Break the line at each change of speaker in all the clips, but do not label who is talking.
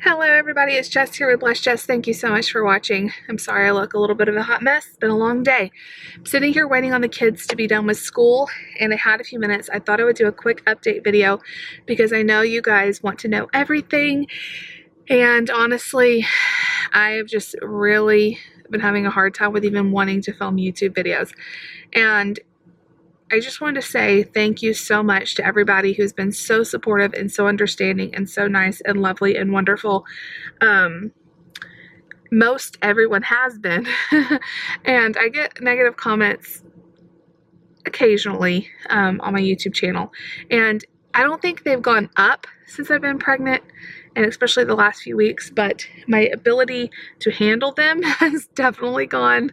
Hello everybody, it's Jess here with Bless Jess. Thank you so much for watching. I'm sorry I look a little bit of a hot mess. It's been a long day. I'm sitting here waiting on the kids to be done with school and I had a few minutes. I thought I would do a quick update video because I know you guys want to know everything, and honestly I've just really been having a hard time with even wanting to film YouTube videos. And I just wanted to say thank you so much to everybody who's been so supportive and so understanding and so nice and lovely and wonderful. Most everyone has been. And I get negative comments occasionally on my YouTube channel. And I don't think they've gone up since I've been pregnant, and especially the last few weeks, but my ability to handle them has definitely gone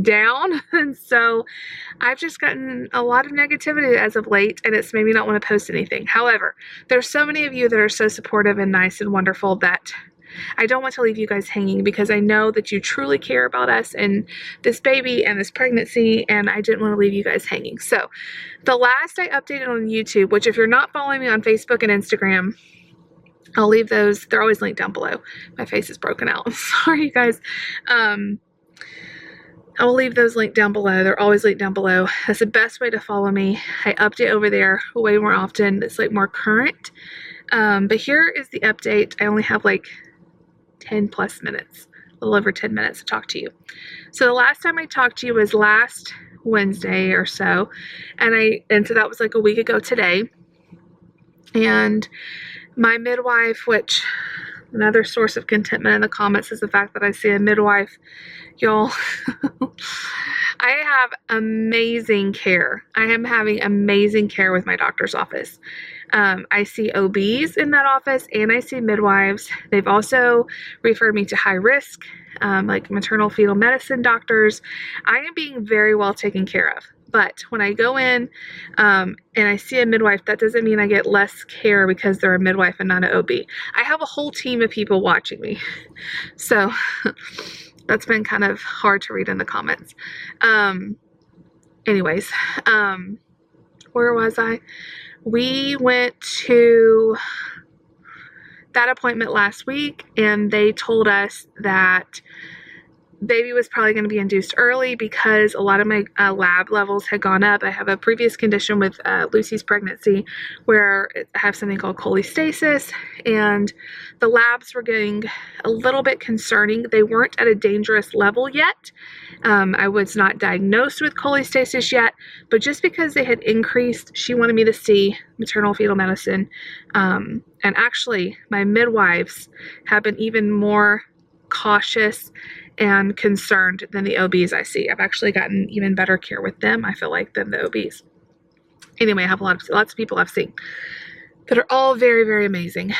down. And so I've just gotten a lot of negativity as of late, and it's made me not want to post anything. However, there's so many of you that are so supportive and nice and wonderful that I don't want to leave you guys hanging, because I know that you truly care about us and this baby and this pregnancy, and I didn't want to leave you guys hanging. So the last I updated on YouTube, which if you're not following me on Facebook and Instagram, I'll leave those. They're always linked down below. My face is broken out. Sorry, you guys. I will leave those linked down below. They're always linked down below. That's the best way to follow me. I update over there way more often. It's like more current. But here is the update. I only have like 10 plus minutes, a little over 10 minutes to talk to you. So the last time I talked to you was last Wednesday or so, and so that was like a week ago today. And my midwife, which another source of contentment in the comments is the fact that I see a midwife, y'all. I have amazing care. I am having amazing care with my doctor's office. I see OBs in that office and I see midwives. They've also referred me to high risk, like maternal fetal medicine doctors. I am being very well taken care of. But when I go in and I see a midwife, that doesn't mean I get less care because they're a midwife and not an OB. I have a whole team of people watching me. So that's been kind of hard to read in the comments. Anyways, where was I? We went to that appointment last week and they told us that baby was probably going to be induced early because a lot of my lab levels had gone up. I have a previous condition with Lucy's pregnancy where I have something called cholestasis, and the labs were getting a little bit concerning. They weren't at a dangerous level yet. I was not diagnosed with cholestasis yet, but just because they had increased, she wanted me to see maternal fetal medicine. And actually, my midwives have been even more cautious and concerned than the OBs I see. I've actually gotten even better care with them, I feel like, than the OBs. Anyway, I have lots of people I've seen that are all very, very amazing.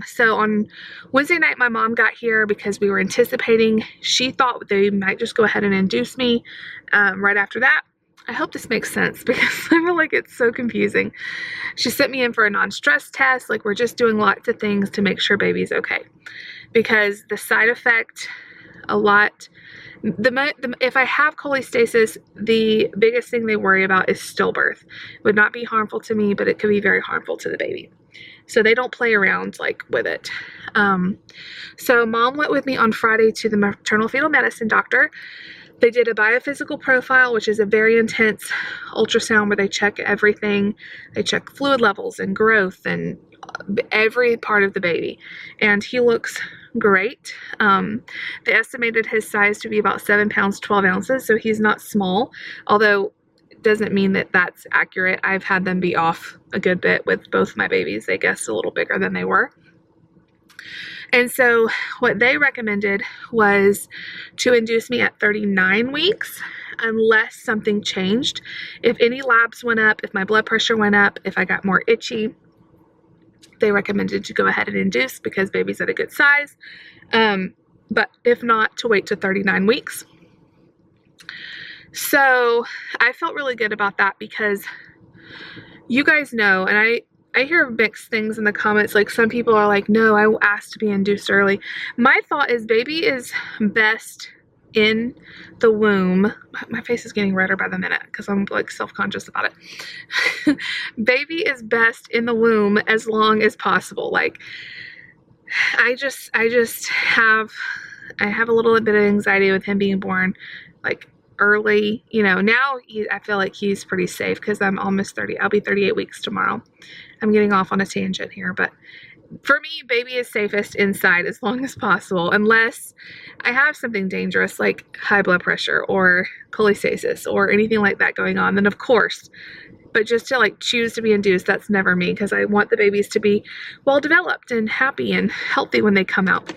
So on Wednesday night, my mom got here because we were anticipating. She thought they might just go ahead and induce me right after that. I hope this makes sense because I feel like it's so confusing. She sent me in for a non-stress test. Like, we're just doing lots of things to make sure baby's okay. Because the side effect, if I have cholestasis, the biggest thing they worry about is stillbirth. It would not be harmful to me, but it could be very harmful to the baby. So they don't play around like with it. So mom went with me on Friday to the maternal fetal medicine doctor. They did a biophysical profile, which is a very intense ultrasound where they check everything. They check fluid levels and growth and every part of the baby. And he looks great. They estimated his size to be about 7 pounds, 12 ounces. So he's not small, although it doesn't mean that that's accurate. I've had them be off a good bit with both my babies. They guessed a little bigger than they were. And so what they recommended was to induce me at 39 weeks unless something changed. If any labs went up, if my blood pressure went up, if I got more itchy, they recommended to go ahead and induce because baby's at a good size. But if not, to wait to 39 weeks. So I felt really good about that because you guys know, and I hear mixed things in the comments. Like, some people are like, no, I asked to be induced early. My thought is baby is best in the womb. My face is getting redder by the minute because I'm like self-conscious about it. Baby is best in the womb as long as possible. Like, I have a little bit of anxiety with him being born like early. You know, now I feel like he's pretty safe because I'm almost 30. I'll be 38 weeks tomorrow. I'm getting off on a tangent here, but for me, baby is safest inside as long as possible, unless I have something dangerous like high blood pressure or cholestasis or anything like that going on, then of course. But just to like choose to be induced, that's never me, because I want the babies to be well developed and happy and healthy when they come out.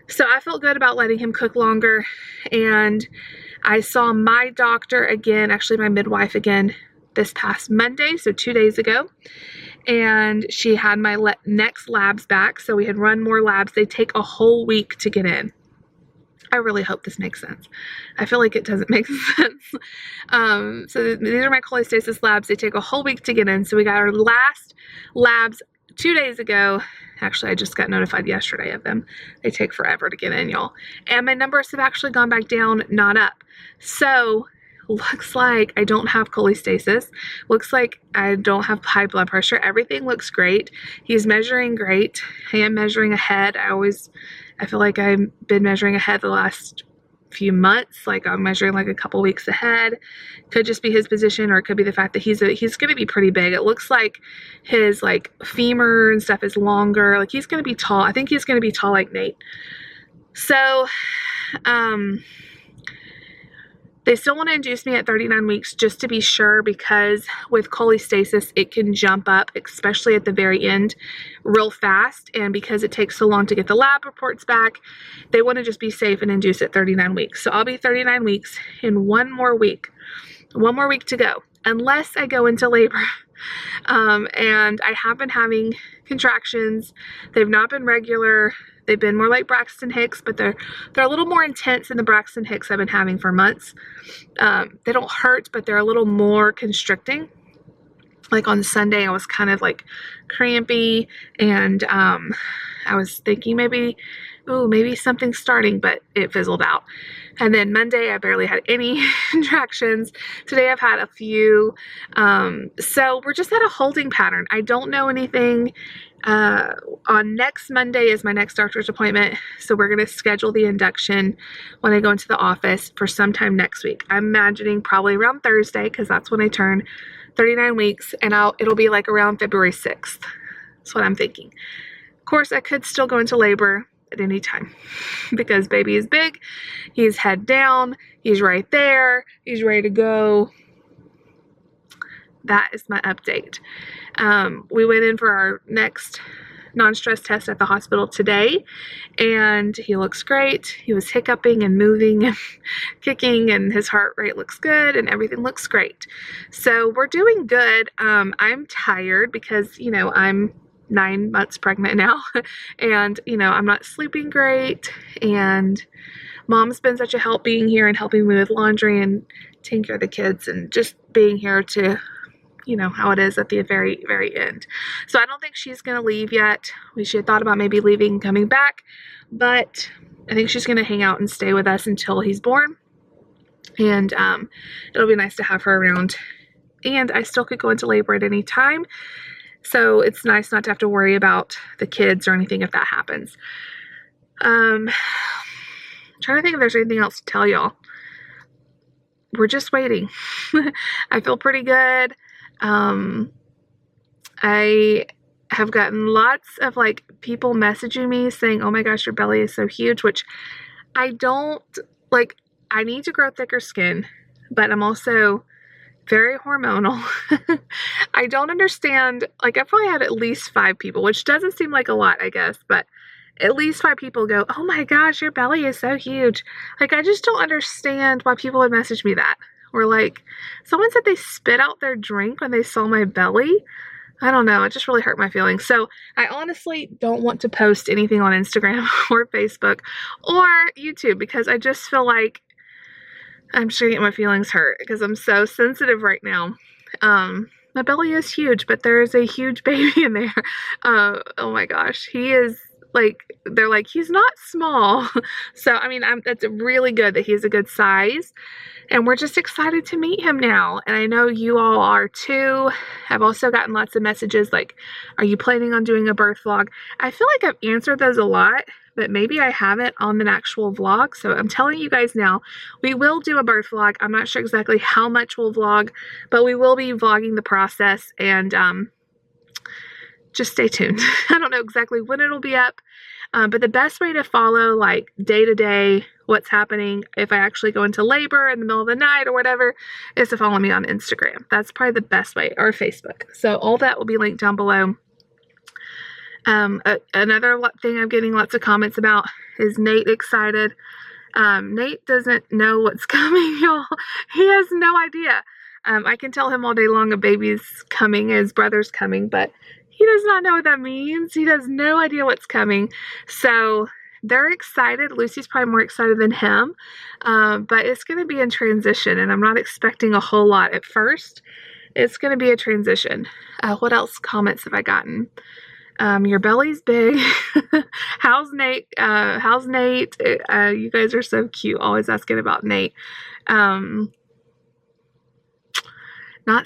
So I felt good about letting him cook longer, and I saw my doctor again, actually my midwife again, this past Monday, so 2 days ago. And she had my next labs back, so we had run more labs. They take a whole week to get in. I really hope this makes sense. I feel like it doesn't make sense. So these are my cholestasis labs. They take a whole week to get in. So we got our last labs 2 days ago. Actually, I just got notified yesterday of them. They take forever to get in, y'all. And my numbers have actually gone back down, not up. So looks like I don't have cholestasis. Looks like I don't have high blood pressure. Everything looks great. He's measuring great. I am measuring ahead. I feel like I've been measuring ahead the last few months. Like I'm measuring like a couple weeks ahead. Could just be his position, or it could be the fact that he's going to be pretty big. It looks like his like femur and stuff is longer. Like he's going to be tall. I think he's going to be tall like Nate. So, they still want to induce me at 39 weeks just to be sure, because with cholestasis, it can jump up, especially at the very end, real fast. And because it takes so long to get the lab reports back, they want to just be safe and induce at 39 weeks. So I'll be 39 weeks in one more week to go, unless I go into labor. And I have been having contractions. They've not been regular. They've been more like Braxton Hicks, but they're a little more intense than the Braxton Hicks I've been having for months. They don't hurt, but they're a little more constricting. Like on Sunday, I was kind of like crampy, and I was thinking maybe something's starting, but it fizzled out. And then Monday, I barely had any contractions. Today, I've had a few. So we're just at a holding pattern. I don't know anything. On next Monday is my next doctor's appointment. So we're going to schedule the induction when I go into the office for sometime next week. I'm imagining probably around Thursday, because that's when I turn 39 weeks, and it'll be like around February 6th. That's what I'm thinking. Of course, I could still go into labor at any time because baby is big. He's head down. He's right there. He's ready to go. That is my update. We went in for our next non-stress test at the hospital today, and he looks great. He was hiccuping and moving and kicking, and his heart rate looks good, and everything looks great. So we're doing good. I'm tired because, you know, I'm 9 months pregnant now, and, you know, I'm not sleeping great, and Mom's been such a help being here and helping me with laundry and taking care of the kids and just being here to, you know, how it is at the very, very end. So I don't think she's going to leave yet. She had thought about maybe leaving and coming back, but I think she's going to hang out and stay with us until he's born. And it'll be nice to have her around. And I still could go into labor at any time. So it's nice not to have to worry about the kids or anything if that happens. Trying to think if there's anything else to tell y'all. We're just waiting. I feel pretty good. I have gotten lots of like people messaging me saying, oh my gosh, your belly is so huge, which I don't like. I need to grow thicker skin, but I'm also very hormonal. I don't understand. Like, I've probably had at least 5 people, which doesn't seem like a lot, I guess, but at least 5 people go, oh my gosh, your belly is so huge. Like, I just don't understand why people would message me that. Or like, someone said they spit out their drink when they saw my belly. I don't know. It just really hurt my feelings. So I honestly don't want to post anything on Instagram or Facebook or YouTube, because I just feel like I'm just gonna get my feelings hurt because I'm so sensitive right now. My belly is huge, but there is a huge baby in there. Oh my gosh. He is Like, they're like, he's not small. So, I mean, that's really good that he's a good size. And we're just excited to meet him now. And I know you all are too. I've also gotten lots of messages like, are you planning on doing a birth vlog? I feel like I've answered those a lot, but maybe I haven't on an actual vlog. So I'm telling you guys now, we will do a birth vlog. I'm not sure exactly how much we'll vlog, but we will be vlogging the process, and just stay tuned. I don't know exactly when it'll be up, but the best way to follow like day to day what's happening if I actually go into labor in the middle of the night or whatever is to follow me on Instagram. That's probably the best way, or Facebook. So all that will be linked down below. Another thing I'm getting lots of comments about is Nate excited. Nate doesn't know what's coming, y'all. He has no idea. I can tell him all day long a baby's coming, his brother's coming, but he does not know what that means. He has no idea what's coming. So they're excited. Lucy's probably more excited than him, but it's going to be in transition, and I'm not expecting a whole lot at first. It's going to be a transition. What else comments have I gotten? Your belly's big. How's Nate? How's Nate? You guys are so cute. Always asking about Nate. Not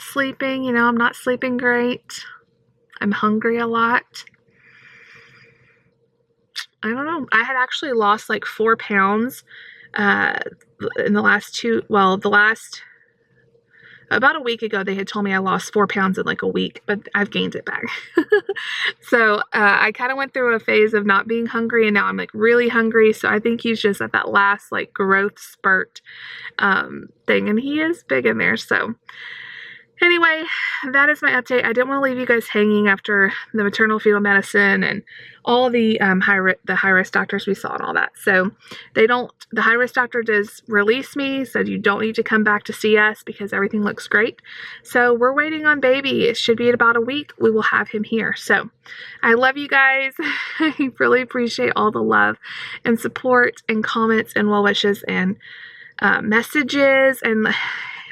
sleeping. You know, I'm not sleeping great. I'm hungry a lot. I don't know. I had actually lost like 4 pounds in the last about a week ago. They had told me I lost 4 pounds in like a week, but I've gained it back. So I kind of went through a phase of not being hungry, and now I'm like really hungry. So I think he's just at that last like growth spurt thing, and he is big in there. So anyway, that is my update. I didn't want to leave you guys hanging after the maternal fetal medicine and all the high-risk doctors we saw and all that. So the high-risk doctor does release me, said you don't need to come back to see us because everything looks great. So we're waiting on baby. It should be in about a week. We will have him here. So I love you guys. I really appreciate all the love and support and comments and well wishes and messages. And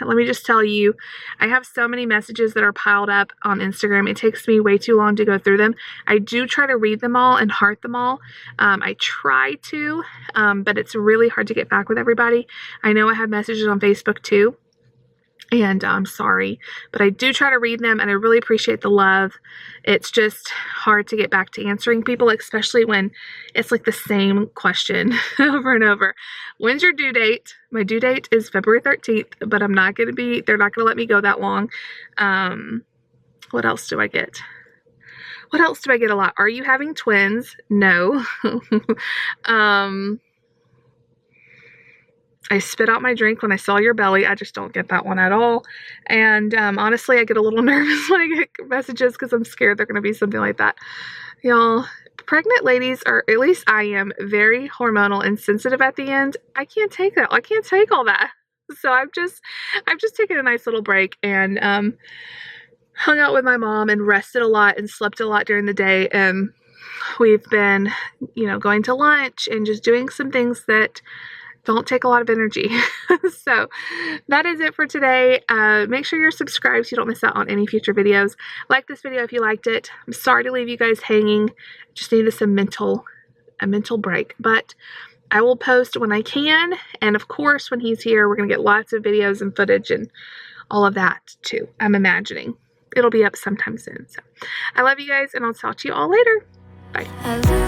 let me just tell you, I have so many messages that are piled up on Instagram. It takes me way too long to go through them. I do try to read them all and heart them all. I try to, but it's really hard to get back with everybody. I know I have messages on Facebook too, and I'm sorry, but I do try to read them, and I really appreciate the love. It's just hard to get back to answering people, especially when it's like the same question over and over. When's your due date? My due date is February 13th, but they're not going to let me go that long. What else do I get? What else do I get a lot? Are you having twins? No. I spit out my drink when I saw your belly. I just don't get that one at all. And honestly, I get a little nervous when I get messages because I'm scared they're going to be something like that. Y'all, pregnant ladies, or at least I am, very hormonal and sensitive at the end. I can't take that. I can't take all that. So I've just taken a nice little break and hung out with my mom and rested a lot and slept a lot during the day. And we've been, going to lunch and just doing some things that don't take a lot of energy. So that is it for today. Make sure you're subscribed so you don't miss out on any future videos. Like this video if you liked it. I'm sorry to leave you guys hanging. Just needed a mental break, but I will post when I can. And of course, when he's here, we're going to get lots of videos and footage and all of that too. I'm imagining it'll be up sometime soon. So I love you guys, and I'll talk to you all later. Bye.